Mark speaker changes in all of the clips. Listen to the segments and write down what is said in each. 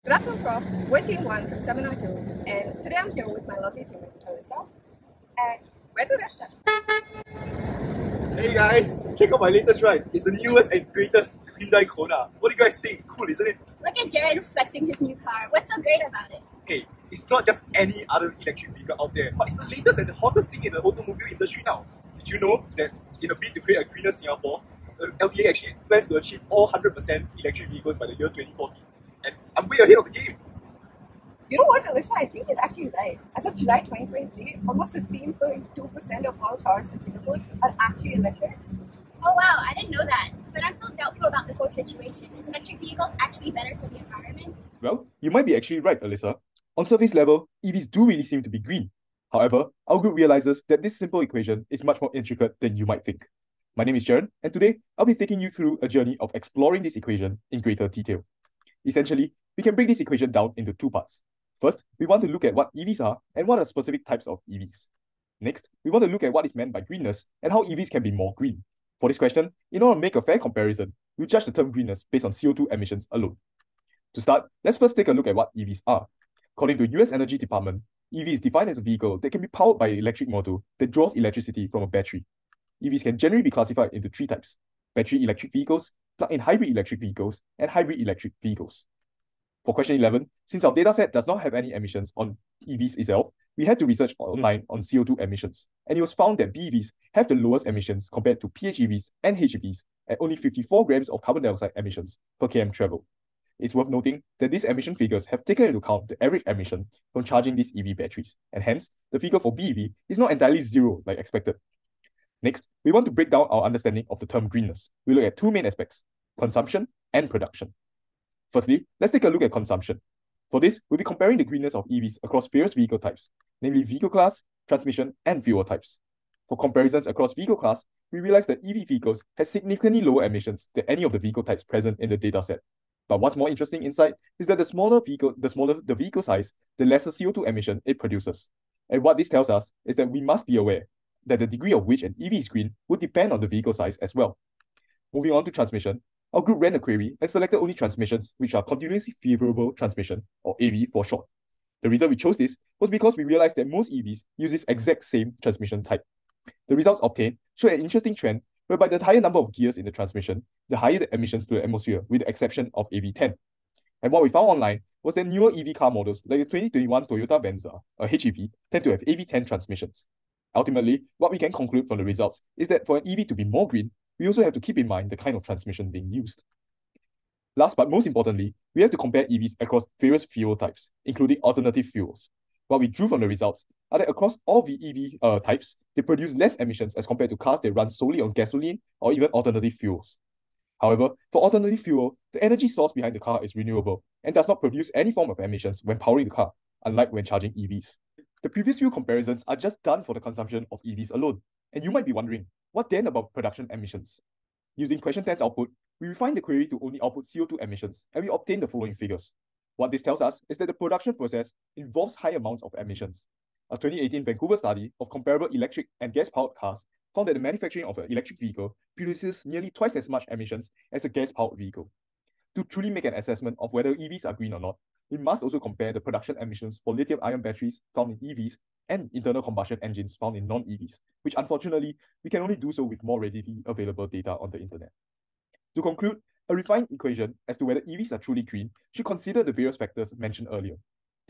Speaker 1: Good afternoon, Prof. We're Team 1 from Seminar 2, and today I'm here with my lovely teammates, Alyssa. And where do they start?
Speaker 2: Hey guys, check out my latest ride. It's the newest and greatest Hyundai Kona. What do you guys think? Cool, isn't it?
Speaker 3: Look at Jared flexing his new car. What's so great about it?
Speaker 2: Hey, it's not just any other electric vehicle out there, but it's the latest and the hottest thing in the automobile industry now. Did you know that in a bid to create a greener Singapore, LTA actually plans to achieve all 100% electric vehicles by the year 2040? And I'm way ahead of the game.
Speaker 1: You know what, Alyssa? I think he's actually right. As of July 2023, almost 15.2% of all cars in Singapore are actually electric.
Speaker 3: Oh wow, I didn't know that. But I'm still doubtful about the whole situation. Is electric vehicles actually better for the environment?
Speaker 4: Well, you might be actually right, Alyssa. On surface level, EVs do really seem to be green. However, our group realizes that this simple equation is much more intricate than you might think. My name is Jaren, and today I'll be taking you through a journey of exploring this equation in greater detail. Essentially, we can break this equation down into two parts. First, we want to look at what EVs are and what are specific types of EVs. Next, we want to look at what is meant by greenness and how EVs can be more green. For this question, in order to make a fair comparison, we'll judge the term greenness based on CO2 emissions alone. To start, let's first take a look at what EVs are. According to US Energy Department, EV is defined as a vehicle that can be powered by an electric motor that draws electricity from a battery. EVs can generally be classified into three types: battery electric vehicles, plug-in hybrid electric vehicles, and hybrid electric vehicles. For question 11, since our dataset does not have any emissions on EVs itself, we had to research online on CO2 emissions, and it was found that BEVs have the lowest emissions compared to PHEVs and HEVs at only 54 grams of carbon dioxide emissions per km traveled. It's worth noting that these emission figures have taken into account the average emission from charging these EV batteries, and hence, the figure for BEV is not entirely zero like expected. Next, we want to break down our understanding of the term greenness. We look at two main aspects: consumption and production. Firstly, let's take a look at consumption. For this, we'll be comparing the greenness of EVs across various vehicle types, namely vehicle class, transmission, and fuel types. For comparisons across vehicle class, we realize that EV vehicles have significantly lower emissions than any of the vehicle types present in the dataset. But what's more interesting insight is that the smaller the vehicle size, the lesser CO2 emission it produces. And what this tells us is that we must be aware that the degree of which an EV is green would depend on the vehicle size as well. Moving on to transmission, our group ran a query and selected only transmissions which are continuously favorable transmission, or AV for short. The reason we chose this was because we realized that most EVs use this exact same transmission type. The results obtained show an interesting trend whereby the higher number of gears in the transmission, the higher the emissions to the atmosphere, with the exception of AV10. And what we found online was that newer EV car models like the 2021 Toyota Venza, a HEV, tend to have AV10 transmissions. Ultimately, what we can conclude from the results is that for an EV to be more green, we also have to keep in mind the kind of transmission being used. Last but most importantly, we have to compare EVs across various fuel types, including alternative fuels. What we drew from the results are that across all EV types, they produce less emissions as compared to cars that run solely on gasoline or even alternative fuels. However, for alternative fuel, the energy source behind the car is renewable and does not produce any form of emissions when powering the car, unlike when charging EVs. The previous few comparisons are just done for the consumption of EVs alone, and you might be wondering, what then about production emissions? Using question 10's output, we refined the query to only output CO2 emissions, and we obtained the following figures. What this tells us is that the production process involves high amounts of emissions. A 2018 Vancouver study of comparable electric and gas-powered cars found that the manufacturing of an electric vehicle produces nearly twice as much emissions as a gas-powered vehicle. To truly make an assessment of whether EVs are green or not, we must also compare the production emissions for lithium-ion batteries found in EVs and internal combustion engines found in non-EVs, which unfortunately, we can only do so with more readily available data on the internet. To conclude, a refined equation as to whether EVs are truly green should consider the various factors mentioned earlier.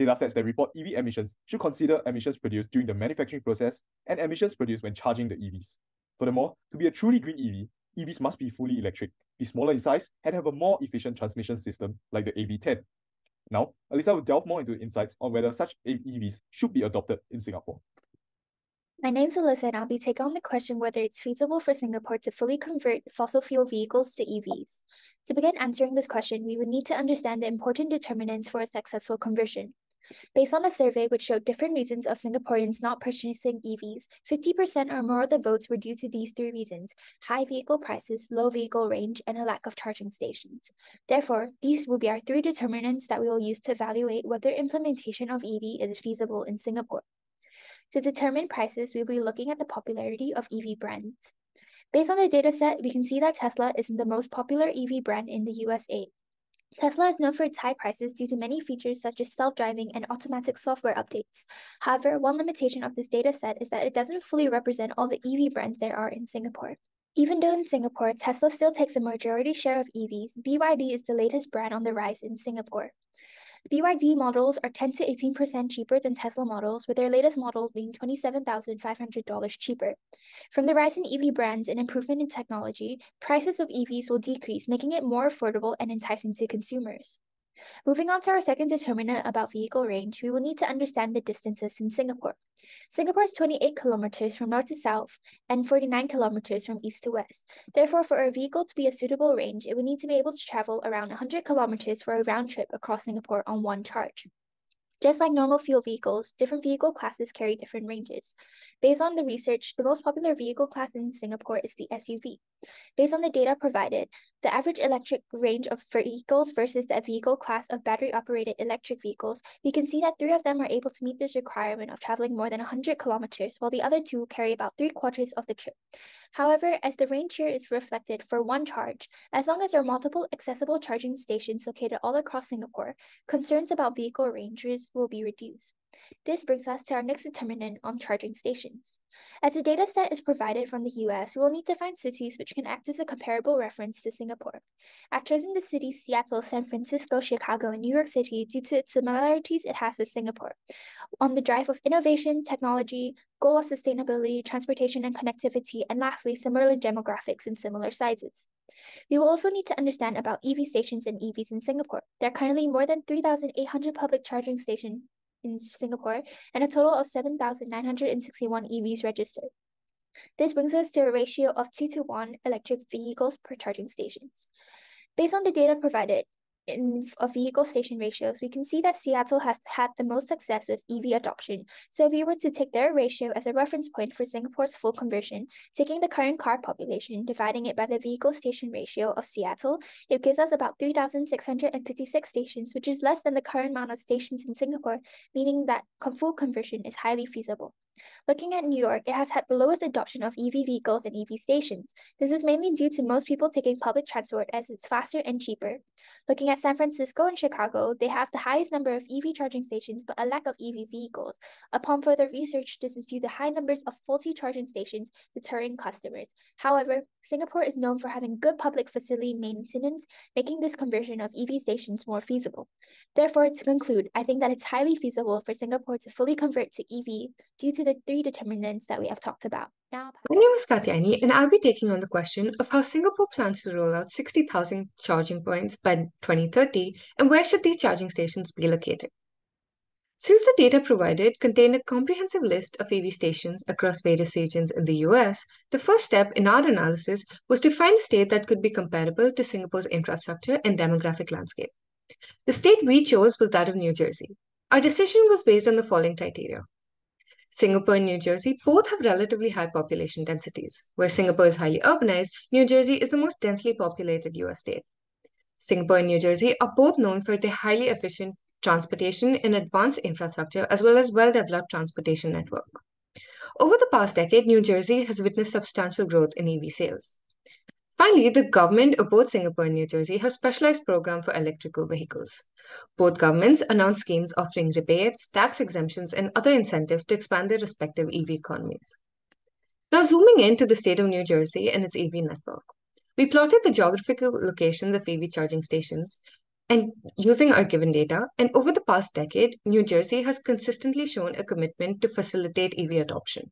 Speaker 4: Datasets that report EV emissions should consider emissions produced during the manufacturing process and emissions produced when charging the EVs. Furthermore, to be a truly green EV, EVs must be fully electric, be smaller in size, and have a more efficient transmission system like the AV10. Now, Alyssa will delve more into insights on whether such EVs should be adopted in Singapore.
Speaker 5: My name's Alyssa, and I'll be taking on the question whether it's feasible for Singapore to fully convert fossil fuel vehicles to EVs. To begin answering this question, we would need to understand the important determinants for a successful conversion. Based on a survey which showed different reasons of Singaporeans not purchasing EVs, 50% or more of the votes were due to these three reasons: high vehicle prices, low vehicle range, and a lack of charging stations. Therefore, these will be our three determinants that we will use to evaluate whether implementation of EV is feasible in Singapore. To determine prices, we'll be looking at the popularity of EV brands. Based on the dataset, we can see that Tesla is the most popular EV brand in the USA. Tesla is known for its high prices due to many features such as self-driving and automatic software updates. However, one limitation of this data set is that it doesn't fully represent all the EV brands there are in Singapore. Even though in Singapore, Tesla still takes a majority share of EVs, BYD is the latest brand on the rise in Singapore. BYD models are 10 to 18% cheaper than Tesla models, with their latest model being $27,500 cheaper. From the rise in EV brands and improvement in technology, prices of EVs will decrease, making it more affordable and enticing to consumers. Moving on to our second determinant about vehicle range, we will need to understand the distances in Singapore. Singapore is 28 kilometers from north to south and 49 kilometers from east to west. Therefore, for a vehicle to be a suitable range, it would need to be able to travel around 100 kilometers for a round trip across Singapore on one charge. Just like normal fuel vehicles, different vehicle classes carry different ranges. Based on the research, the most popular vehicle class in Singapore is the SUV. Based on the data provided, the average electric range of vehicles versus the vehicle class of battery-operated electric vehicles, we can see that 3 of them are able to meet this requirement of traveling more than 100 kilometers, while the other 2 carry about 3/4 of the trip. However, as the range here is reflected for one charge, as long as there are multiple accessible charging stations located all across Singapore, concerns about vehicle ranges will be reduced. This brings us to our next determinant on charging stations. As the data set is provided from the US, we will need to find cities which can act as a comparable reference to Singapore. I've chosen the cities Seattle, San Francisco, Chicago, and New York City due to its similarities it has with Singapore. On the drive of innovation, technology, goal of sustainability, transportation and connectivity, and lastly, similar demographics and similar sizes. We will also need to understand about EV stations and EVs in Singapore. There are currently more than 3,800 public charging stations in Singapore and a total of 7,961 EVs registered. This brings us to a ratio of 2:1 electric vehicles per charging stations. Based on the data provided of vehicle station ratios, we can see that Seattle has had the most success with EV adoption. So if we were to take their ratio as a reference point for Singapore's full conversion, taking the current car population, dividing it by the vehicle station ratio of Seattle, it gives us about 3,656 stations, which is less than the current amount of stations in Singapore, meaning that full conversion is highly feasible. Looking at New York, it has had the lowest adoption of EV vehicles and EV stations. This is mainly due to most people taking public transport as it's faster and cheaper. Looking at San Francisco and Chicago, they have the highest number of EV charging stations but a lack of EV vehicles. Upon further research, this is due to high numbers of faulty charging stations deterring customers. However, Singapore is known for having good public facility maintenance, making this conversion of EV stations more feasible. Therefore, to conclude, I think that it's highly feasible for Singapore to fully convert to EV due to the 3 determinants that we have talked about. Now,
Speaker 6: My name is Katyani, and I'll be taking on the question of how Singapore plans to roll out 60,000 charging points by 2030 and where should these charging stations be located. Since the data provided contained a comprehensive list of EV stations across various regions in the US, the first step in our analysis was to find a state that could be comparable to Singapore's infrastructure and demographic landscape. The state we chose was that of New Jersey. Our decision was based on the following criteria. Singapore and New Jersey both have relatively high population densities. Where Singapore is highly urbanized, New Jersey is the most densely populated US state. Singapore and New Jersey are both known for their highly efficient transportation and advanced infrastructure, as well as well-developed transportation network. Over the past decade, New Jersey has witnessed substantial growth in EV sales. Finally, the government of both Singapore and New Jersey have specialized programs for electrical vehicles. Both governments announced schemes offering rebates, tax exemptions, and other incentives to expand their respective EV economies. Now, zooming into the state of New Jersey and its EV network, we plotted the geographical locations of EV charging stations and using our given data, and over the past decade, New Jersey has consistently shown a commitment to facilitate EV adoption.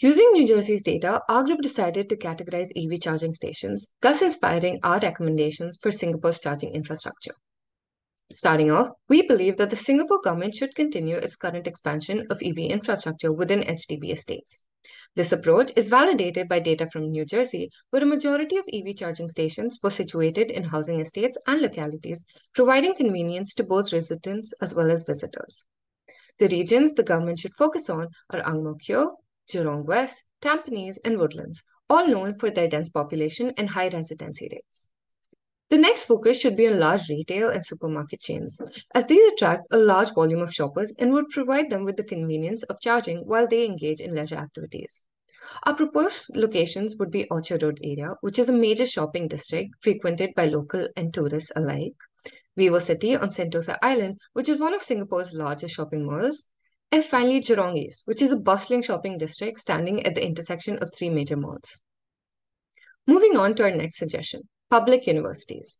Speaker 6: Using New Jersey's data, our group decided to categorize EV charging stations, thus inspiring our recommendations for Singapore's charging infrastructure. Starting off, we believe that the Singapore government should continue its current expansion of EV infrastructure within HDB estates. This approach is validated by data from New Jersey, where a majority of EV charging stations were situated in housing estates and localities, providing convenience to both residents as well as visitors. The regions the government should focus on are Ang Mo Kio, Jurong West, Tampines, and Woodlands, all known for their dense population and high residency rates. The next focus should be on large retail and supermarket chains, as these attract a large volume of shoppers and would provide them with the convenience of charging while they engage in leisure activities. Our proposed locations would be Orchard Road area, which is a major shopping district frequented by local and tourists alike. Vivo City on Sentosa Island, which is one of Singapore's largest shopping malls. And finally, Jurong East, which is a bustling shopping district standing at the intersection of three major malls. Moving on to our next suggestion, public universities.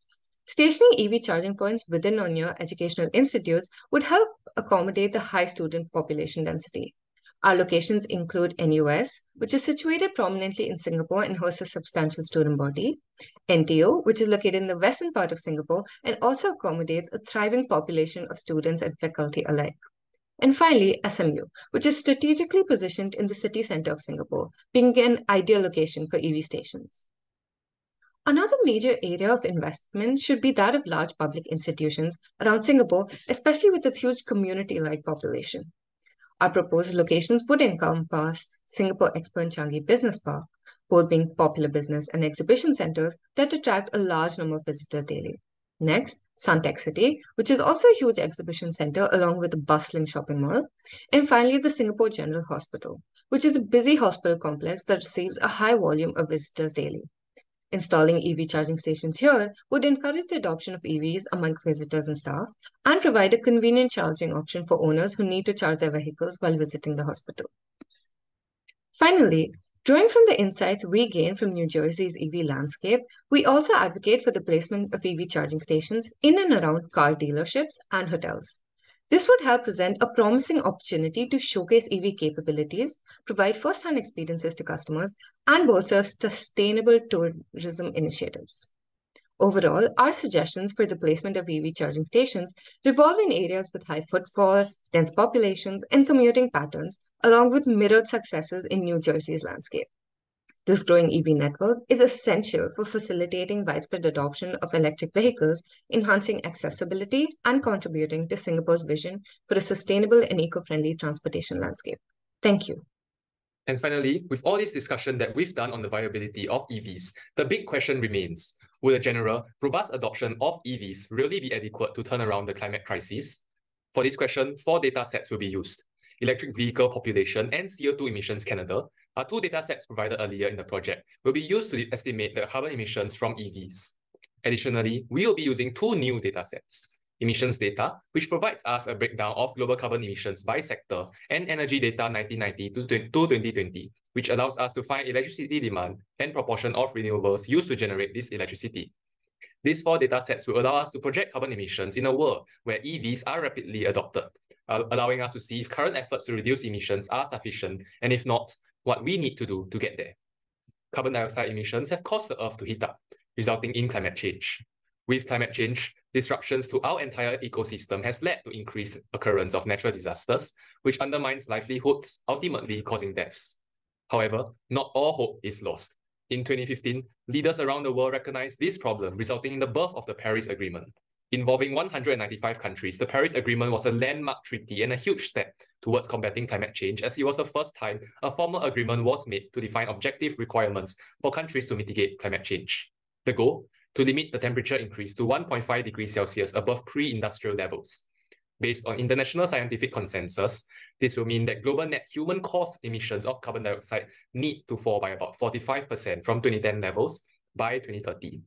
Speaker 6: Stationing EV charging points within or near educational institutes would help accommodate the high student population density. Our locations include NUS, which is situated prominently in Singapore and hosts a substantial student body, NTU, which is located in the western part of Singapore and also accommodates a thriving population of students and faculty alike. And finally, SMU, which is strategically positioned in the city center of Singapore, being an ideal location for EV stations. Another major area of investment should be that of large public institutions around Singapore, especially with its huge community-like population. Our proposed locations would encompass Singapore Expo and Changi Business Park, both being popular business and exhibition centers that attract a large number of visitors daily. Next, Suntec City, which is also a huge exhibition center along with a bustling shopping mall. And finally, the Singapore General Hospital, which is a busy hospital complex that receives a high volume of visitors daily. Installing EV charging stations here would encourage the adoption of EVs among visitors and staff and provide a convenient charging option for owners who need to charge their vehicles while visiting the hospital. Finally, drawing from the insights we gain from New Jersey's EV landscape, we also advocate for the placement of EV charging stations in and around car dealerships and hotels. This would help present a promising opportunity to showcase EV capabilities, provide first-hand experiences to customers, and bolster sustainable tourism initiatives. Overall, our suggestions for the placement of EV charging stations revolve in areas with high footfall, dense populations, and commuting patterns, along with mirrored successes in New Jersey's landscape. This growing EV network is essential for facilitating widespread adoption of electric vehicles, enhancing accessibility, and contributing to Singapore's vision for a sustainable and eco-friendly transportation landscape. Thank you.
Speaker 7: And finally, with all this discussion that we've done on the viability of EVs, the big question remains, will a general, robust adoption of EVs really be adequate to turn around the climate crisis? For this question, 4 data sets will be used. Electric Vehicle Population and CO2 Emissions Canada, our 2 data sets provided earlier in the project, will be used to estimate the carbon emissions from EVs. Additionally, we will be using 2 new data sets, emissions data, which provides us a breakdown of global carbon emissions by sector, and energy data 1990 to 2020, which allows us to find electricity demand and proportion of renewables used to generate this electricity. These 4 data sets will allow us to project carbon emissions in a world where EVs are rapidly adopted, allowing us to see if current efforts to reduce emissions are sufficient, and if not, what we need to do to get there. Carbon dioxide emissions have caused the Earth to heat up, resulting in climate change. With climate change, disruptions to our entire ecosystem has led to increased occurrence of natural disasters, which undermines livelihoods, ultimately causing deaths. However, not all hope is lost. In 2015, leaders around the world recognized this problem, resulting in the birth of the Paris Agreement. Involving 195 countries, the Paris Agreement was a landmark treaty and a huge step towards combating climate change, as it was the first time a formal agreement was made to define objective requirements for countries to mitigate climate change. The goal? To limit the temperature increase to 1.5 degrees Celsius above pre-industrial levels. Based on international scientific consensus, this will mean that global net human-caused emissions of carbon dioxide need to fall by about 45% from 2010 levels by 2030.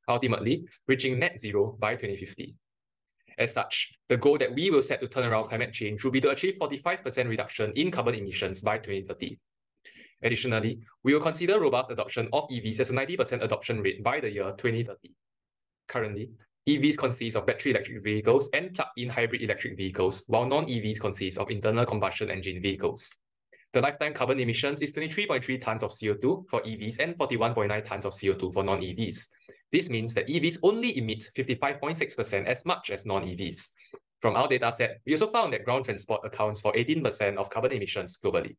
Speaker 7: Ultimately reaching net zero by 2050. As such, the goal that we will set to turn around climate change will be to achieve 45% reduction in carbon emissions by 2030. Additionally, we will consider robust adoption of EVs as a 90% adoption rate by the year 2030. Currently, EVs consist of battery electric vehicles and plug-in hybrid electric vehicles, while non-EVs consist of internal combustion engine vehicles. The lifetime carbon emissions is 23.3 tons of CO2 for EVs and 41.9 tons of CO2 for non-EVs. This means that EVs only emit 55.6% as much as non-EVs. From our dataset, we also found that ground transport accounts for 18% of carbon emissions globally.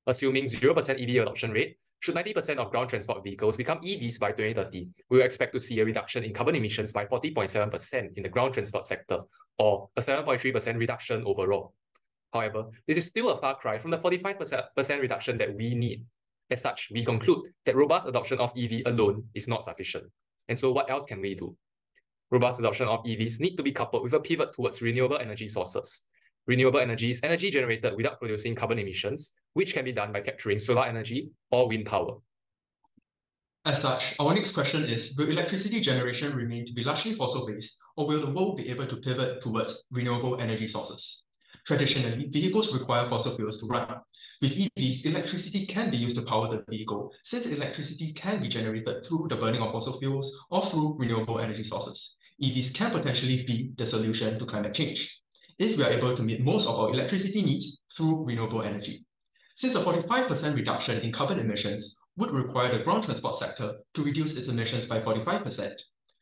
Speaker 7: Assuming 0% EV adoption rate, should 90% of ground transport vehicles become EVs by 2030, we will expect to see a reduction in carbon emissions by 40.7% in the ground transport sector, or a 7.3% reduction overall. However, this is still a far cry from the 45% reduction that we need. As such, we conclude that robust adoption of EV alone is not sufficient. And so what else can we do? Robust adoption of EVs need to be coupled with a pivot towards renewable energy sources. Renewable energy is energy generated without producing carbon emissions, which can be done by capturing solar energy or wind power.
Speaker 8: As such, our next question is, will electricity generation remain to be largely fossil-based, or will the world be able to pivot towards renewable energy sources? Traditionally, vehicles require fossil fuels to run. With EVs, electricity can be used to power the vehicle, since electricity can be generated through the burning of fossil fuels or through renewable energy sources. EVs can potentially be the solution to climate change, if we are able to meet most of our electricity needs through renewable energy. Since a 45% reduction in carbon emissions would require the ground transport sector to reduce its emissions by 45%,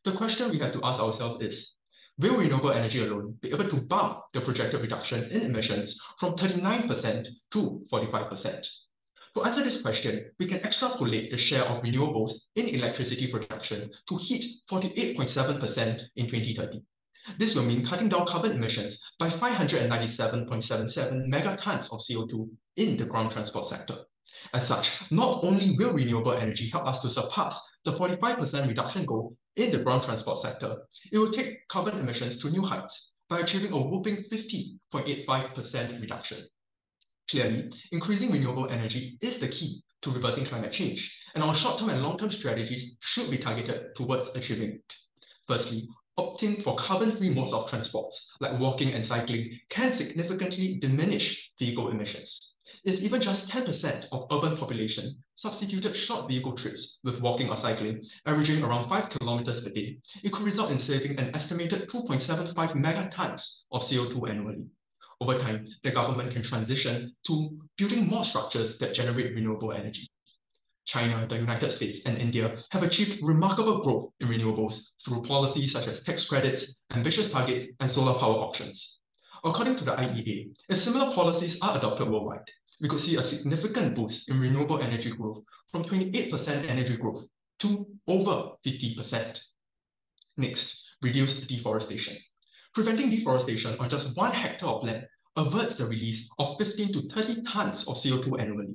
Speaker 8: the question we have to ask ourselves is, will renewable energy alone be able to bump the projected reduction in emissions from 39% to 45%? To answer this question, we can extrapolate the share of renewables in electricity production to hit 48.7% in 2030. This will mean cutting down carbon emissions by 597.77 megatons of CO2 in the ground transport sector. As such, not only will renewable energy help us to surpass the 45% reduction goal in the ground transport sector, it will take carbon emissions to new heights by achieving a whopping 50.85% reduction. Clearly, increasing renewable energy is the key to reversing climate change, and our short-term and long-term strategies should be targeted towards achieving it. Firstly, opting for carbon-free modes of transport, like walking and cycling, can significantly diminish vehicle emissions. If even just 10% of urban population substituted short vehicle trips with walking or cycling, averaging around 5 kilometers per day, it could result in saving an estimated 2.75 megatons of CO2 annually. Over time, the government can transition to building more structures that generate renewable energy. China, the United States, and India have achieved remarkable growth in renewables through policies such as tax credits, ambitious targets, and solar power auctions. According to the IEA, if similar policies are adopted worldwide, we could see a significant boost in renewable energy growth from 28% energy growth to over 50%. Next, reduce deforestation. Preventing deforestation on just 1 hectare of land averts the release of 15 to 30 tons of CO2 annually.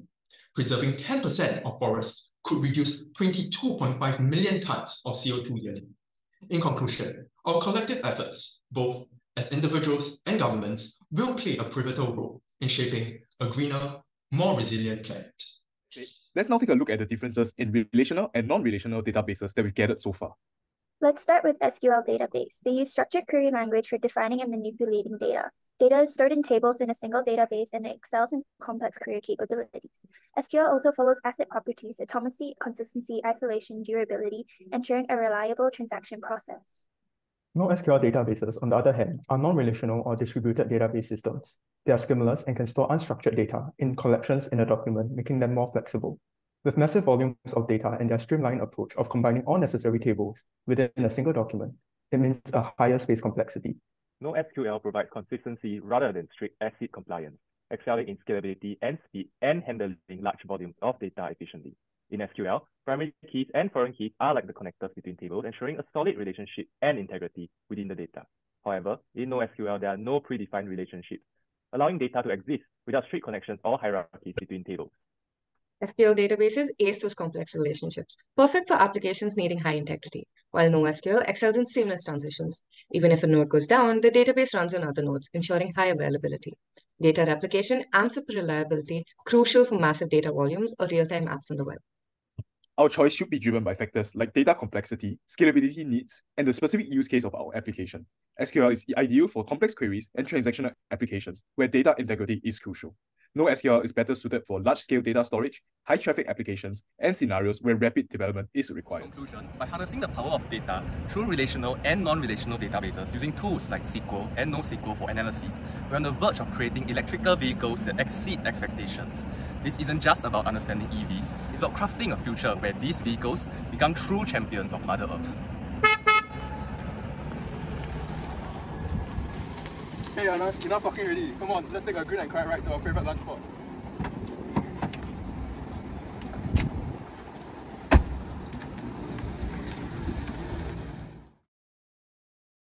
Speaker 8: Preserving 10% of forests could reduce 22.5 million tons of CO2 yearly. In conclusion, our collective efforts, both as individuals and governments, will play a pivotal role in shaping a greener, more resilient planet.
Speaker 4: Let's now take a look at the differences in relational and non-relational databases that we've gathered so far.
Speaker 5: Let's start with SQL database. They use structured query language for defining and manipulating data. Data is stored in tables in a single database and it excels in complex query capabilities. SQL also follows ACID properties, atomacy, consistency, isolation, durability, ensuring a reliable transaction process.
Speaker 9: NoSQL databases, on the other hand, are non-relational or distributed database systems. They are schemaless and can store unstructured data in collections in a document, making them more flexible. With massive volumes of data and their streamlined approach of combining all necessary tables within a single document, it means a higher space complexity.
Speaker 10: NoSQL provides consistency rather than strict ACID compliance, excelling in scalability and speed and handling large volumes of data efficiently. In SQL, primary keys and foreign keys are like the connectors between tables, ensuring a solid relationship and integrity within the data. However, in NoSQL, there are no predefined relationships, allowing data to exist without strict connections or hierarchies between tables.
Speaker 6: SQL databases ace those complex relationships, perfect for applications needing high integrity, while NoSQL excels in seamless transitions. Even if a node goes down, the database runs on other nodes, ensuring high availability. Data replication amps up reliability, crucial for massive data volumes or real-time apps on the web.
Speaker 4: Our choice should be driven by factors like data complexity, scalability needs, and the specific use case of our application. SQL is ideal for complex queries and transactional applications where data integrity is crucial. NoSQL is better suited for large-scale data storage, high-traffic applications, and scenarios where rapid development is required.
Speaker 7: In conclusion, by harnessing the power of data through relational and non-relational databases using tools like SQL and NoSQL for analysis, we're on the verge of creating electrical vehicles that exceed expectations. This isn't just about understanding EVs, it's about crafting a future where these vehicles become true champions of Mother Earth.
Speaker 2: Hey Anas, enough talking already. Come on, let's take a green and quiet ride to our favorite lunch spot.